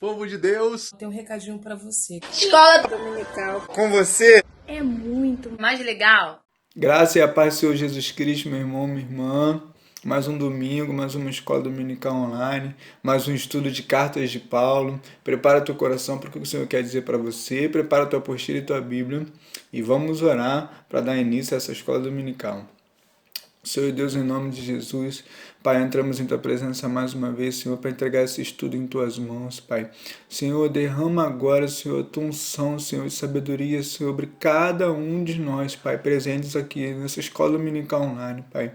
Povo de Deus, Tem um recadinho pra você. Escola Dominical. com você. É muito mais legal. Graça e a paz do Senhor Jesus Cristo, meu irmão, minha irmã. Mais um domingo, mais uma escola dominical online, mais um estudo de cartas de Paulo. Prepara teu coração para o que o Senhor quer dizer para você, prepara tua apostila e tua Bíblia e vamos orar para dar início a essa escola dominical. Senhor Deus, em nome de Jesus, Pai, entramos em Tua presença mais uma vez, Senhor, para entregar esse estudo em Tuas mãos, Pai. Senhor, derrama agora, Senhor, Tua unção, Senhor, e sabedoria sobre cada um de nós, Pai, presentes aqui nessa escola dominical online, Pai.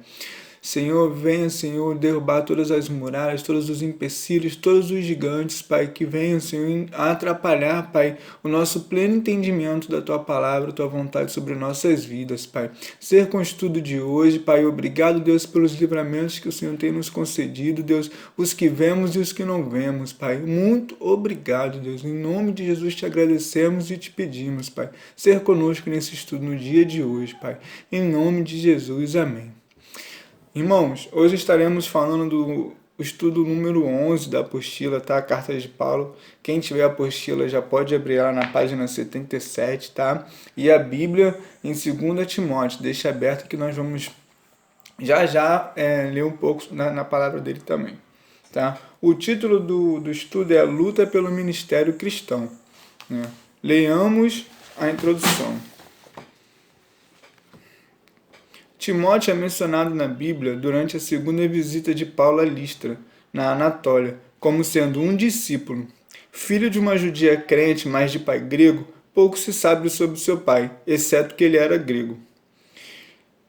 Senhor, venha, Senhor, derrubar todas as muralhas, todos os empecilhos, todos os gigantes, Pai, que venham, Senhor, atrapalhar, Pai, o nosso pleno entendimento da Tua palavra, Tua vontade sobre nossas vidas, Pai. Ser com o estudo de hoje, Pai, obrigado, Deus, pelos livramentos que o Senhor tem nos concedido, Deus, os que vemos e os que não vemos, Pai. Muito obrigado, Deus. Em nome de Jesus te agradecemos e te pedimos, Pai. Ser conosco nesse estudo no dia de hoje, Pai. Em nome de Jesus, amém. Irmãos, hoje estaremos falando do estudo número 11 da apostila, tá? Carta de Paulo. Quem tiver a apostila já pode abrir lá na página 77, tá? E a Bíblia em 2 Timóteo. Deixa aberto que nós vamos já ler um pouco na palavra dele também, tá? O título do estudo é a Luta pelo Ministério Cristão, né? Leiamos a introdução. Timóteo é mencionado na Bíblia durante a segunda visita de Paulo a Listra, na Anatólia, como sendo um discípulo. Filho de uma judia crente, mas de pai grego, pouco se sabe sobre seu pai, exceto que ele era grego.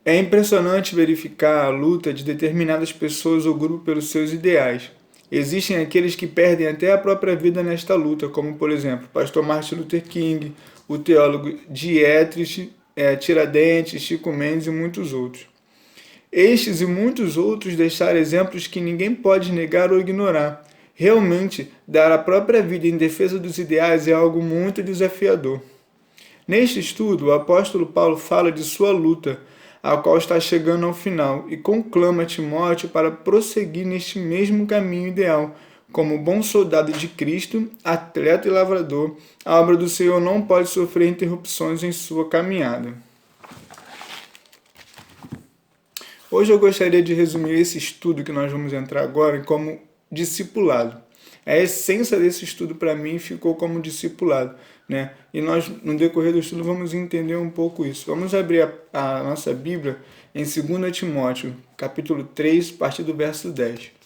É impressionante verificar a luta de determinadas pessoas ou grupos pelos seus ideais. Existem aqueles que perdem até a própria vida nesta luta, como, por exemplo, pastor Martin Luther King, o teólogo Dietrich Tiradentes, Chico Mendes e muitos outros. Estes e muitos outros deixaram exemplos que ninguém pode negar ou ignorar. Realmente, dar a própria vida em defesa dos ideais é algo muito desafiador. Neste estudo, o apóstolo Paulo fala de sua luta, a qual está chegando ao final, e conclama Timóteo para prosseguir neste mesmo caminho ideal. Como bom soldado de Cristo, atleta e lavrador, a obra do Senhor não pode sofrer interrupções em sua caminhada. Hoje eu gostaria de resumir esse estudo que nós vamos entrar agora como discipulado. A essência desse estudo para mim ficou como discipulado, né? E nós, no decorrer do estudo, vamos entender um pouco isso. Vamos abrir a nossa Bíblia em 2 Timóteo, capítulo 3, a partir do verso 10.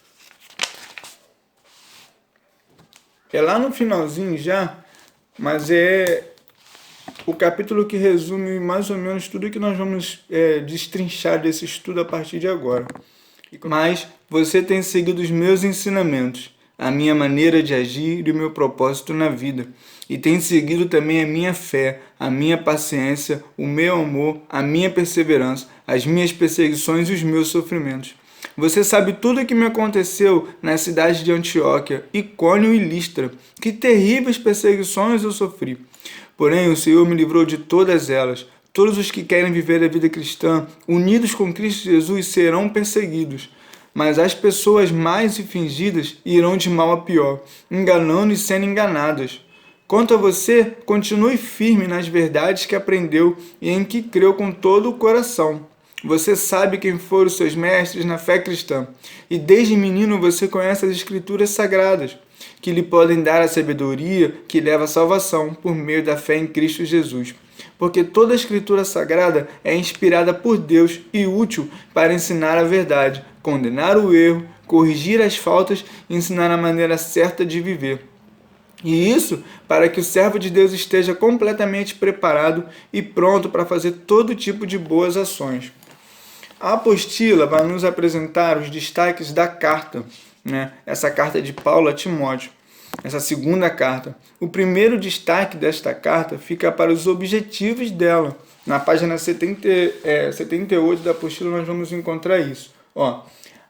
É lá no finalzinho já, mas é o capítulo que resume mais ou menos tudo que nós vamos destrinchar desse estudo a partir de agora. Mas você tem seguido os meus ensinamentos, a minha maneira de agir e o meu propósito na vida. E tem seguido também a minha fé, a minha paciência, o meu amor, a minha perseverança, as minhas perseguições e os meus sofrimentos. Você sabe tudo o que me aconteceu na cidade de Antioquia, Icônio e Listra. Que terríveis perseguições eu sofri. Porém, o Senhor me livrou de todas elas. Todos os que querem viver a vida cristã, unidos com Cristo Jesus, serão perseguidos. Mas as pessoas mais fingidas irão de mal a pior, enganando e sendo enganadas. Quanto a você, continue firme nas verdades que aprendeu e em que creu com todo o coração. Você sabe quem foram os seus mestres na fé cristã, e desde menino você conhece as Escrituras Sagradas, que lhe podem dar a sabedoria que leva à salvação por meio da fé em Cristo Jesus. Porque toda a Escritura Sagrada é inspirada por Deus e útil para ensinar a verdade, condenar o erro, corrigir as faltas e ensinar a maneira certa de viver. E isso para que o servo de Deus esteja completamente preparado e pronto para fazer todo tipo de boas ações. A apostila vai nos apresentar os destaques da carta, né? Essa carta de Paulo a Timóteo, essa segunda carta. O primeiro destaque desta carta fica para os objetivos dela. Na página 78 da apostila nós vamos encontrar isso.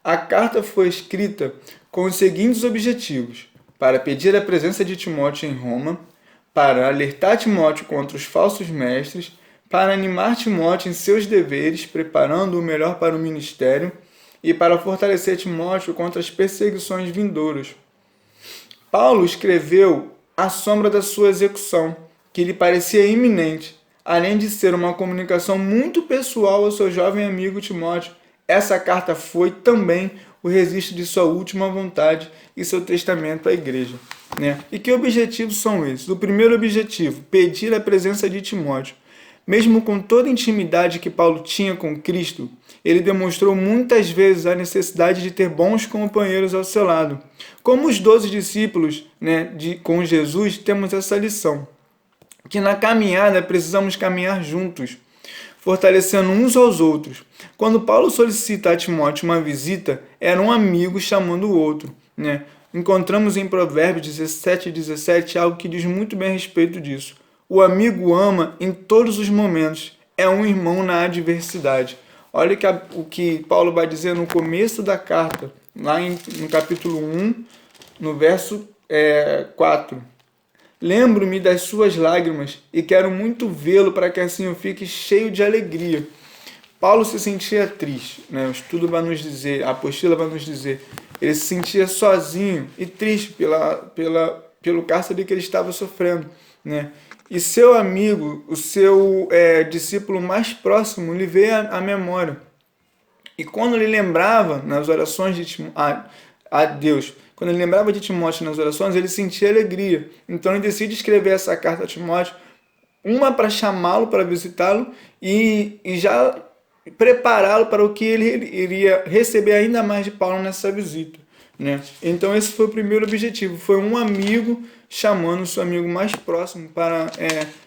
A carta foi escrita com os seguintes objetivos: para pedir a presença de Timóteo em Roma, para alertar Timóteo contra os falsos mestres, para animar Timóteo em seus deveres, preparando-o melhor para o ministério, e para fortalecer Timóteo contra as perseguições vindouras. Paulo escreveu à sombra da sua execução, que lhe parecia iminente. Além de ser uma comunicação muito pessoal ao seu jovem amigo Timóteo, essa carta foi também o registro de sua última vontade e seu testamento à igreja. Né? E que objetivos são esses? O primeiro objetivo, pedir a presença de Timóteo. Mesmo com toda a intimidade que Paulo tinha com Cristo, ele demonstrou muitas vezes a necessidade de ter bons companheiros ao seu lado. Como os 12 discípulos, né, com Jesus, temos essa lição, que na caminhada precisamos caminhar juntos, fortalecendo uns aos outros. Quando Paulo solicita a Timóteo uma visita, era um amigo chamando o outro. Né? Encontramos em Provérbios 17 e 17 algo que diz muito bem a respeito disso. O amigo ama em todos os momentos, é um irmão na adversidade. Olha o que Paulo vai dizer no começo da carta, lá no capítulo 1, no verso 4. Lembro-me das suas lágrimas e quero muito vê-lo para que assim eu fique cheio de alegria. Paulo se sentia triste, né? O estudo vai nos dizer, a apostila vai nos dizer, ele se sentia sozinho e triste pelo cárcere que ele estava sofrendo, né? E seu amigo, o seu discípulo mais próximo, lhe veio à memória. E quando ele lembrava nas orações a Deus, quando ele lembrava de Timóteo nas orações, ele sentia alegria. Então ele decide escrever essa carta a Timóteo, uma para chamá-lo, para visitá-lo, e já prepará-lo para o que ele iria receber ainda mais de Paulo nessa visita. Né? Então esse foi o primeiro objetivo, foi um amigo chamando o seu amigo mais próximo para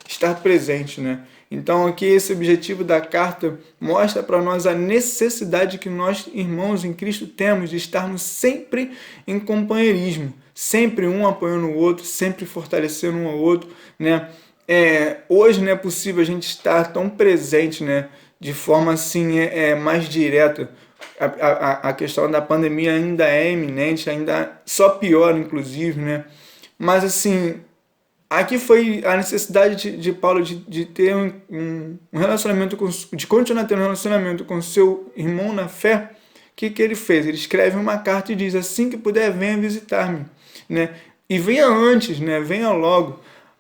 estar presente. Né? Então aqui esse objetivo da carta mostra para nós a necessidade que nós, irmãos em Cristo, temos de estarmos sempre em companheirismo, sempre um apoiando o outro, sempre fortalecendo um ao outro. Né? Hoje não é possível a gente estar tão presente, né? De forma assim mais direta. A questão da pandemia ainda é iminente, ainda só piora, inclusive, né? Mas assim, aqui foi a necessidade de Paulo de ter um relacionamento, de continuar tendo um relacionamento com seu irmão na fé. O que ele fez? Ele escreve uma carta e diz: assim que puder, venha visitar-me, né? E venha antes, né? Venha logo.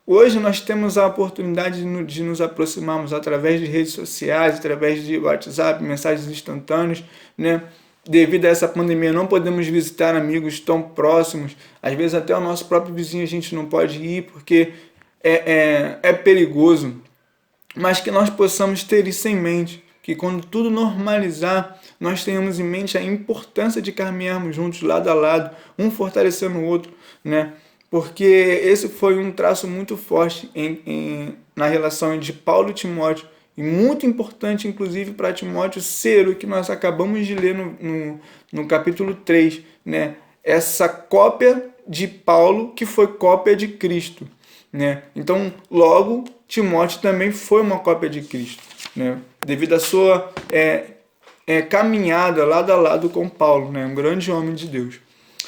Hoje nós temos a oportunidade de nos aproximarmos através de redes sociais, através de WhatsApp, mensagens instantâneas, né? Devido a essa pandemia não podemos visitar amigos tão próximos, às vezes até o nosso próprio vizinho a gente não pode ir porque é perigoso, mas que nós possamos ter isso em mente, que quando tudo normalizar, nós tenhamos em mente a importância de caminharmos juntos, lado a lado, um fortalecendo o outro, né? Porque esse foi um traço muito forte na relação de Paulo e Timóteo, e muito importante, inclusive, para Timóteo ser o que nós acabamos de ler no capítulo 3, né? Essa cópia de Paulo que foi cópia de Cristo, né? Então, logo, Timóteo também foi uma cópia de Cristo, né? Devido à sua caminhada lado a lado com Paulo, né? Um grande homem de Deus.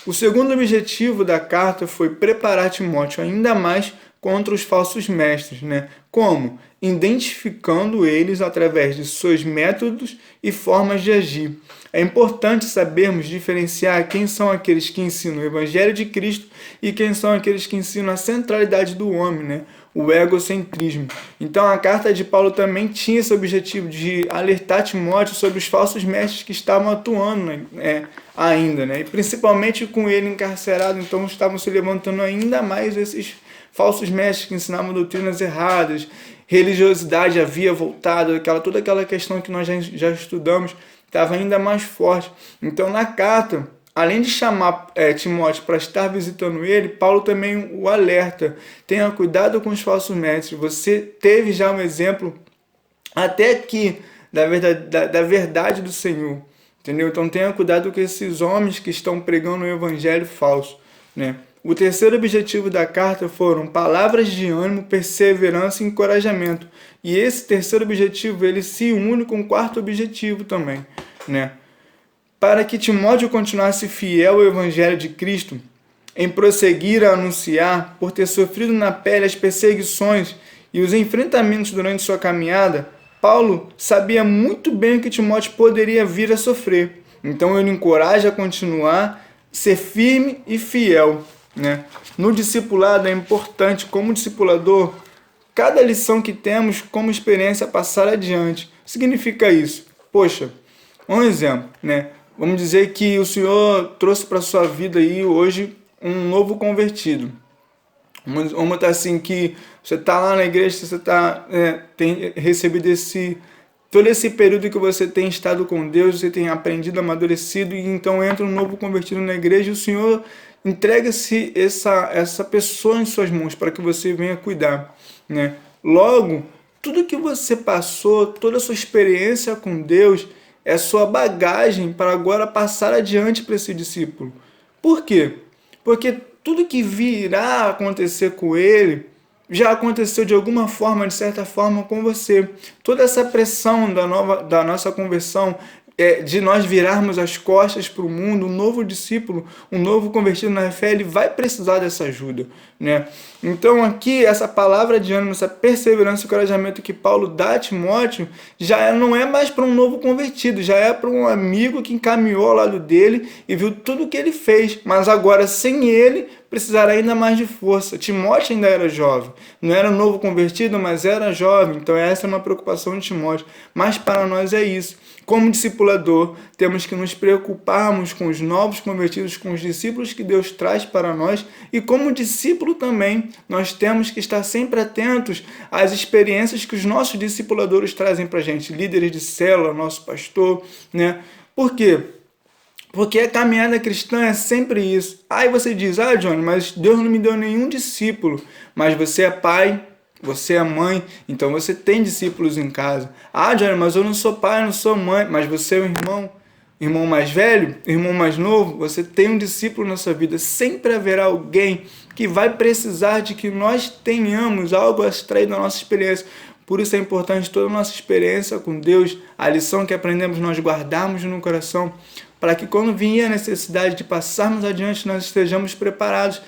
O segundo objetivo da carta foi preparar Timóteo ainda mais contra os falsos mestres, né? Como? Identificando eles através de seus métodos e formas de agir. É importante sabermos diferenciar quem são aqueles que ensinam o Evangelho de Cristo e quem são aqueles que ensinam a centralidade do homem, né? O egocentrismo. Então a carta de Paulo também tinha esse objetivo de alertar Timóteo sobre os falsos mestres que estavam atuando, né? Ainda, né? E principalmente com ele encarcerado, então estavam se levantando ainda mais esses falsos mestres que ensinavam doutrinas erradas, religiosidade havia voltado, toda aquela questão que nós já estudamos, estava ainda mais forte. Então na carta, além de chamar Timóteo para estar visitando ele, Paulo também o alerta: tenha cuidado com os falsos mestres. Você teve já um exemplo até aqui da verdade do Senhor, entendeu? Então tenha cuidado com esses homens que estão pregando o evangelho falso, né? O terceiro objetivo da carta foram palavras de ânimo, perseverança e encorajamento. E esse terceiro objetivo, ele se une com o quarto objetivo também, né? Para que Timóteo continuasse fiel ao Evangelho de Cristo, em prosseguir a anunciar, por ter sofrido na pele as perseguições e os enfrentamentos durante sua caminhada, Paulo sabia muito bem o que Timóteo poderia vir a sofrer. Então ele encoraja a continuar, ser firme e fiel, né? No discipulado é importante, como discipulador, cada lição que temos como experiência passar adiante. Significa isso. Poxa, um exemplo, né? Vamos dizer que o Senhor trouxe para a sua vida aí hoje um novo convertido. Vamos botar assim que você está lá na igreja, você tem recebido todo esse período que você tem estado com Deus, você tem aprendido, amadurecido, e então entra um novo convertido na igreja e o Senhor entrega-se essa pessoa em suas mãos para que você venha cuidar, né? Logo, tudo que você passou, toda a sua experiência com Deus é sua bagagem para agora passar adiante para esse discípulo. Por quê? Porque tudo que virá acontecer com ele já aconteceu de alguma forma, de certa forma, com você. Toda essa pressão da nossa conversão, de nós virarmos as costas para o mundo, um novo discípulo, um novo convertido na fé, ele vai precisar dessa ajuda, né? Então aqui, essa palavra de ânimo, essa perseverança e encorajamento que Paulo dá a Timóteo, não é mais para um novo convertido, já é para um amigo que encaminhou ao lado dele e viu tudo o que ele fez, mas agora sem ele precisará ainda mais de força. Timóteo ainda era jovem, não era um novo convertido, mas era jovem, então essa é uma preocupação de Timóteo, mas para nós é isso. Como discipulador, temos que nos preocuparmos com os novos convertidos, com os discípulos que Deus traz para nós, e como discípulo também, nós temos que estar sempre atentos às experiências que os nossos discipuladores trazem para a gente, líderes de célula, nosso pastor, né? Por quê? Porque a caminhada cristã é sempre isso. Aí você diz, Johnny, mas Deus não me deu nenhum discípulo, mas você é pai, você é mãe, então você tem discípulos em casa. Johnny, mas eu não sou pai, eu não sou mãe, mas você é um irmão mais velho, irmão mais novo, você tem um discípulo na sua vida. Sempre haverá alguém que vai precisar de que nós tenhamos algo a extrair da nossa experiência. Por isso é importante toda a nossa experiência com Deus, a lição que aprendemos, nós guardarmos no coração, para que quando vier a necessidade de passarmos adiante, nós estejamos preparados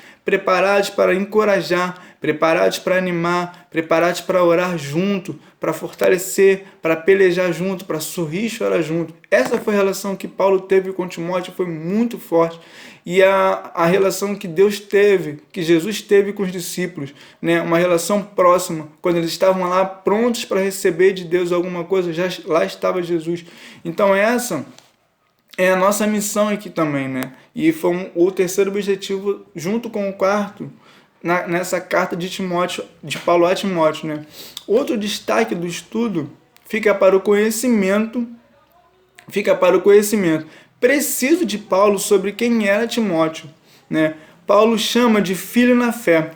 para encorajar, preparados para animar, preparados para orar junto, para fortalecer, para pelejar junto, para sorrir e chorar junto. Essa foi a relação que Paulo teve com Timóteo, foi muito forte. E a relação que Deus teve, que Jesus teve com os discípulos, né? Uma relação próxima, quando eles estavam lá prontos para receber de Deus alguma coisa, já lá estava Jesus. Então essa é a nossa missão aqui também, né? E foi o terceiro objetivo, junto com o quarto, nessa carta de Paulo a Timóteo, né? Outro destaque do estudo fica para o conhecimento preciso de Paulo sobre quem era Timóteo, né? Paulo chama de filho na fé.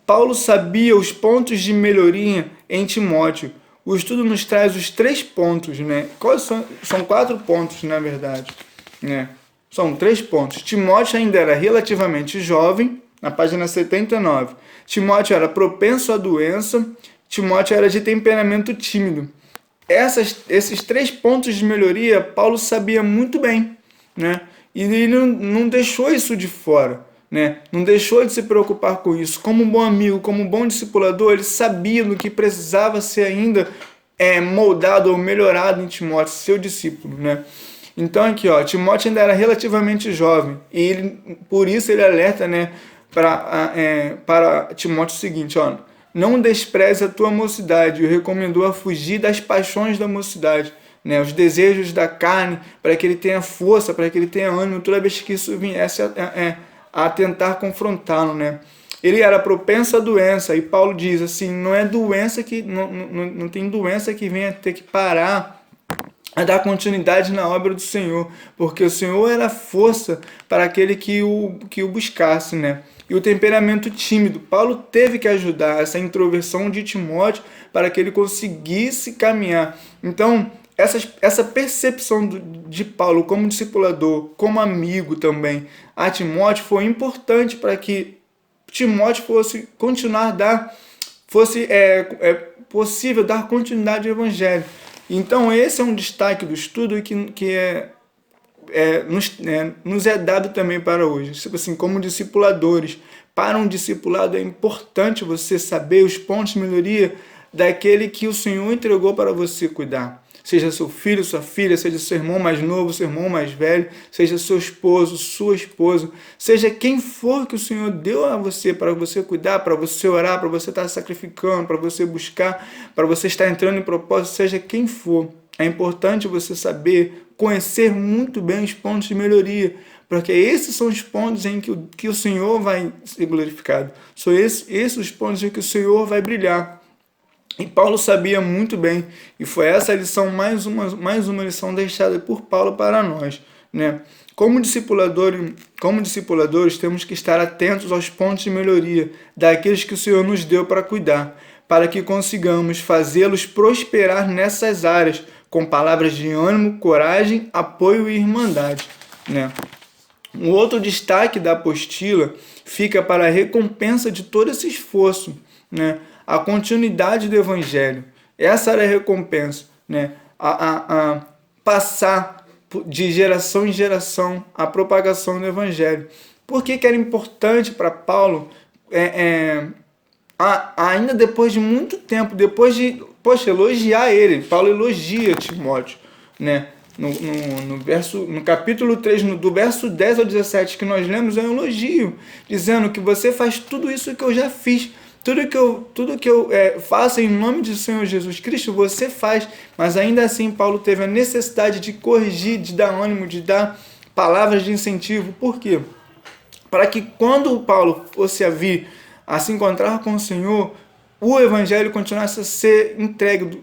Paulo sabia os pontos de melhoria em Timóteo. O estudo nos traz os 3 pontos, né? Quais são 4 pontos, na verdade, né? São 3 pontos. Timóteo ainda era relativamente jovem, na página 79. Timóteo era propenso à doença. Timóteo era de temperamento tímido. Esses 3 pontos de melhoria, Paulo sabia muito bem, né? E ele não deixou isso de fora, né? Não deixou de se preocupar com isso. Como um bom amigo, como um bom discipulador, ele sabia do que precisava ser ainda moldado ou melhorado em Timóteo, seu discípulo, né? Então aqui, Timóteo ainda era relativamente jovem e por isso ele alerta, né, para Timóteo o seguinte, não despreze a tua mocidade, o recomendou a fugir das paixões da mocidade, né, os desejos da carne, para que ele tenha força, para que ele tenha ânimo, toda vez que isso viesse a tentar confrontá-lo, né. Ele era propenso à doença, e Paulo diz assim, não é doença que não tem doença que venha ter que parar a dar continuidade na obra do Senhor, porque o Senhor era força para aquele que o buscasse, né? E o temperamento tímido, Paulo teve que ajudar essa introversão de Timóteo para que ele conseguisse caminhar. Então, essa percepção de Paulo como discipulador, como amigo também a Timóteo foi importante para que Timóteo fosse possível dar continuidade ao Evangelho. Então esse é um destaque do estudo que nos é dado também para hoje. Tipo assim, como discipuladores, para um discipulado é importante você saber os pontos de melhoria daquele que o Senhor entregou para você cuidar. seja seu filho, sua filha, seja seu irmão mais novo, seu irmão mais velho, seja seu esposo, sua esposa, seja quem for que o Senhor deu a você para você cuidar, para você orar, para você estar sacrificando, para você buscar, para você estar entrando em propósito, seja quem for. É importante você saber, conhecer muito bem os pontos de melhoria, porque esses são os pontos em que o Senhor vai ser glorificado. São esses os pontos em que o Senhor vai brilhar. E Paulo sabia muito bem, e foi essa lição, mais uma lição deixada por Paulo para nós, né? Como discipuladores, temos que estar atentos aos pontos de melhoria daqueles que o Senhor nos deu para cuidar, para que consigamos fazê-los prosperar nessas áreas, com palavras de ânimo, coragem, apoio e irmandade, né? Um outro destaque da apostila fica para a recompensa de todo esse esforço, né? A continuidade do Evangelho. Essa era a recompensa, né? A passar de geração em geração a propagação do Evangelho. Por que era importante para Paulo, ainda depois de muito tempo, depois de elogiar ele, Paulo elogia Timóteo, né? No capítulo 3, do verso 10 ao 17 que nós lemos, é um elogio, dizendo que você faz tudo isso que eu já fiz, tudo que eu faço em nome do Senhor Jesus Cristo, você faz. Mas ainda assim Paulo teve a necessidade de corrigir, de dar ânimo, de dar palavras de incentivo. Por quê? Para que quando Paulo fosse vir a se encontrar com o Senhor, o Evangelho continuasse a ser entregue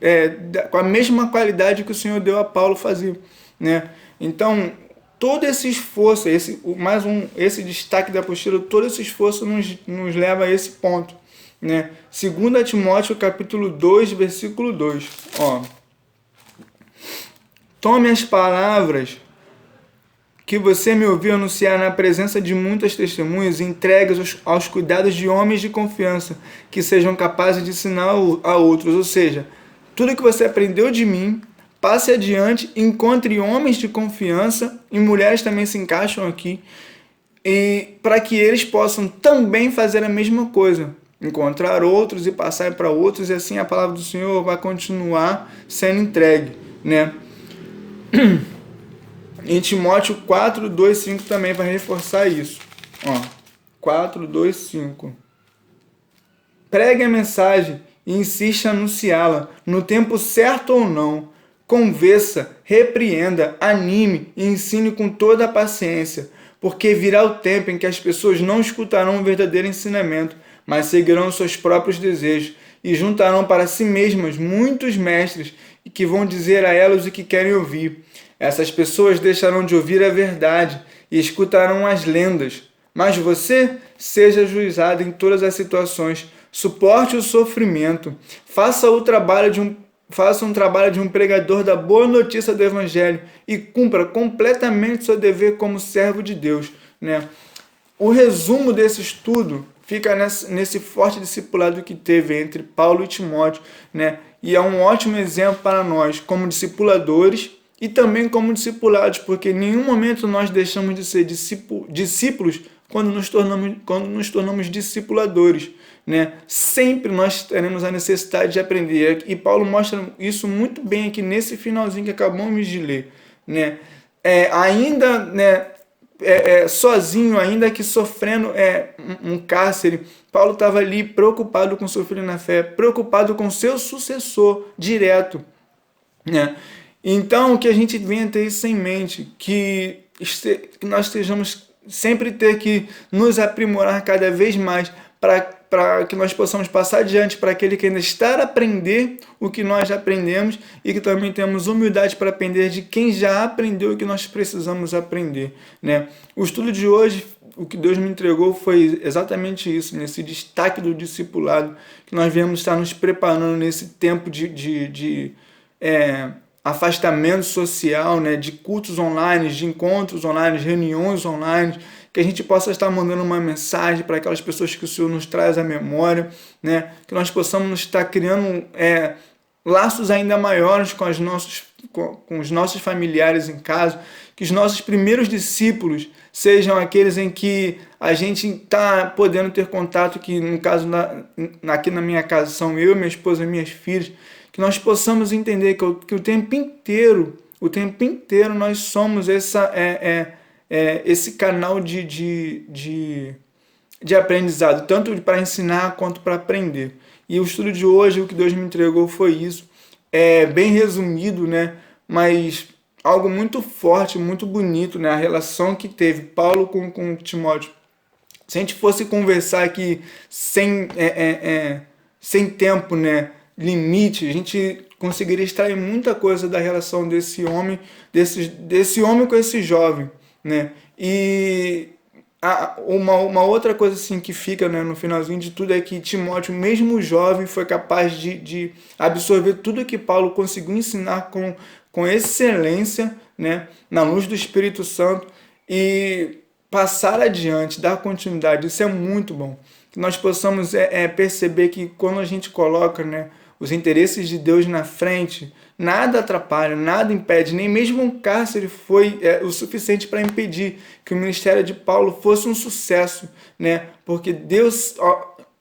com a mesma qualidade que o Senhor deu a Paulo fazer, né? Então, todo esse esforço, esse destaque da apostila, todo esse esforço nos leva a esse ponto, né? 2 Timóteo capítulo 2, versículo 2. Ó. Tome as palavras que você me ouviu anunciar na presença de muitas testemunhas, entregues aos cuidados de homens de confiança, que sejam capazes de ensinar a outros. Ou seja, tudo que você aprendeu de mim, passe adiante, encontre homens de confiança, e mulheres também se encaixam aqui, e para que eles possam também fazer a mesma coisa, encontrar outros e passar para outros, e assim a palavra do Senhor vai continuar sendo entregue, né? Em Timóteo 4, 2, 5 também vai reforçar isso. Ó, 4, 2, 5. Pregue a mensagem e insista em anunciá-la, no tempo certo ou não. Convença, repreenda, anime e ensine com toda a paciência, porque virá o tempo em que as pessoas não escutarão o verdadeiro ensinamento, mas seguirão seus próprios desejos e juntarão para si mesmas muitos mestres que vão dizer a elas o que querem ouvir. Essas pessoas deixarão de ouvir a verdade e escutarão as lendas. Mas você seja juizado em todas as situações, suporte o sofrimento, faça um trabalho de um pregador da boa notícia do Evangelho e cumpra completamente seu dever como servo de Deus, né? O resumo desse estudo fica nesse forte discipulado que teve entre Paulo e Timóteo, né? E é um ótimo exemplo para nós como discipuladores e também como discipulados, porque em nenhum momento nós deixamos de ser discípulos quando nos tornamos discipuladores, né? Sempre nós teremos a necessidade de aprender, e Paulo mostra isso muito bem aqui nesse finalzinho que acabamos de ler, né? Sozinho, ainda que sofrendo um cárcere, Paulo estava ali preocupado com seu filho na fé, preocupado com seu sucessor direto, né? Então, que a gente venha ter isso em mente, que nós estejamos sempre ter que nos aprimorar cada vez mais para que nós possamos passar adiante para aquele que ainda está a aprender o que nós já aprendemos e que também temos humildade para aprender de quem já aprendeu o que nós precisamos aprender, né? O estudo de hoje, o que Deus me entregou foi exatamente isso, nesse destaque do discipulado, que nós viemos estar nos preparando nesse tempo de afastamento social, né, de cultos online, de encontros online, de reuniões online, que a gente possa estar mandando uma mensagem para aquelas pessoas que o Senhor nos traz à memória, né, que nós possamos estar criando laços ainda maiores com os nossos familiares em casa, que os nossos primeiros discípulos sejam aqueles em que a gente está podendo ter contato, que no caso aqui na minha casa são eu, minha esposa e minhas filhas, Que nós possamos entender que o tempo inteiro nós somos esse canal de aprendizado, tanto para ensinar quanto para aprender. E o estudo de hoje, o que Deus me entregou foi isso. É bem resumido, né? Mas algo muito forte, muito bonito, né? A relação que teve Paulo com Timóteo. Se a gente fosse conversar aqui sem tempo, né, limite, a gente conseguiria extrair muita coisa da relação desse homem com esse jovem, né? E uma outra coisa assim que fica, né, no finalzinho de tudo é que Timóteo, mesmo jovem, foi capaz de absorver tudo que Paulo conseguiu ensinar com excelência, né, na luz do Espírito Santo e passar adiante, dar continuidade. Isso é muito bom. Que nós possamos perceber que quando a gente coloca, né, os interesses de Deus na frente, nada atrapalha, nada impede, nem mesmo um cárcere foi o suficiente para impedir que o ministério de Paulo fosse um sucesso, né? Porque Deus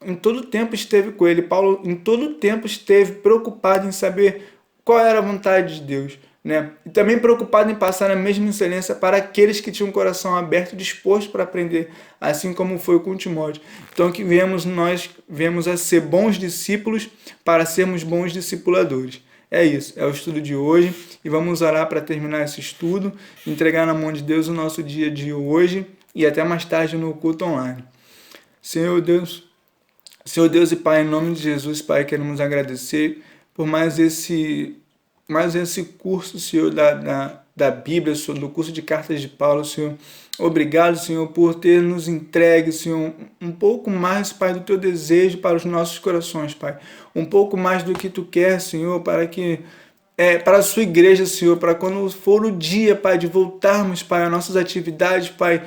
em todo tempo esteve com ele. Paulo em todo tempo esteve preocupado em saber qual era a vontade de Deus, né? E também preocupado em passar a mesma excelência para aqueles que tinham o coração aberto e disposto para aprender, assim como foi com Timóteo. Então que nós vemos a ser bons discípulos para sermos bons discipuladores. É isso, é o estudo de hoje e vamos orar para terminar esse estudo, entregar na mão de Deus o nosso dia de hoje e até mais tarde no culto online. Senhor Deus e Pai, em nome de Jesus, Pai, queremos agradecer por mais esse curso, Senhor, da Bíblia, Senhor, do curso de cartas de Paulo, Senhor. Obrigado, Senhor, por ter nos entregue, Senhor, um pouco mais, Pai, do Teu desejo para os nossos corações, Pai. Um pouco mais do que Tu quer, Senhor, para a Sua igreja, Senhor, para quando for o dia, Pai, de voltarmos, Pai, às nossas atividades, Pai,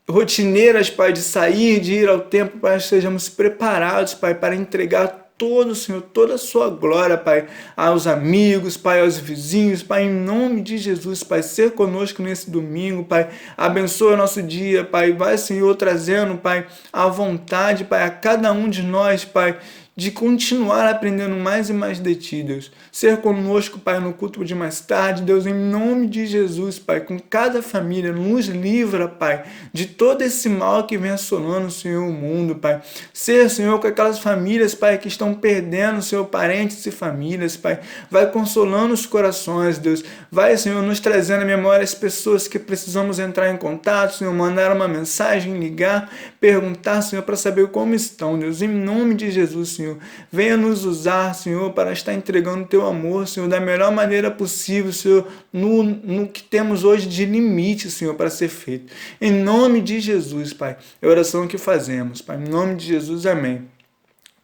rotineiras, Pai, de sair, de ir ao templo, Pai, estejamos preparados, Pai, para entregar todo, Senhor, toda a sua glória, Pai, aos amigos, Pai, aos vizinhos, Pai, em nome de Jesus, Pai, ser conosco nesse domingo, Pai, abençoa o nosso dia, Pai, vai, Senhor, trazendo, Pai, a vontade, Pai, a cada um de nós, Pai, de continuar aprendendo mais e mais de Ti, Deus. Ser conosco, Pai, no culto de mais tarde, Deus, em nome de Jesus, Pai, com cada família, nos livra, Pai, de todo esse mal que vem assolando, Senhor, o mundo, Pai. Ser, Senhor, com aquelas famílias, Pai, que estão perdendo, Senhor, parentes e famílias, Pai. Vai consolando os corações, Deus. Vai, Senhor, nos trazendo à memória as pessoas que precisamos entrar em contato, Senhor, mandar uma mensagem, ligar, perguntar, Senhor, para saber como estão, Deus. Em nome de Jesus, Senhor. Venha nos usar, Senhor, para estar entregando o Teu amor, Senhor, da melhor maneira possível, Senhor, no que temos hoje de limite, Senhor, para ser feito. Em nome de Jesus, Pai, é a oração que fazemos, Pai. Em nome de Jesus, amém.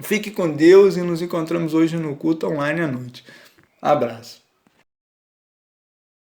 Fique com Deus e nos encontramos hoje no culto online à noite. Abraço.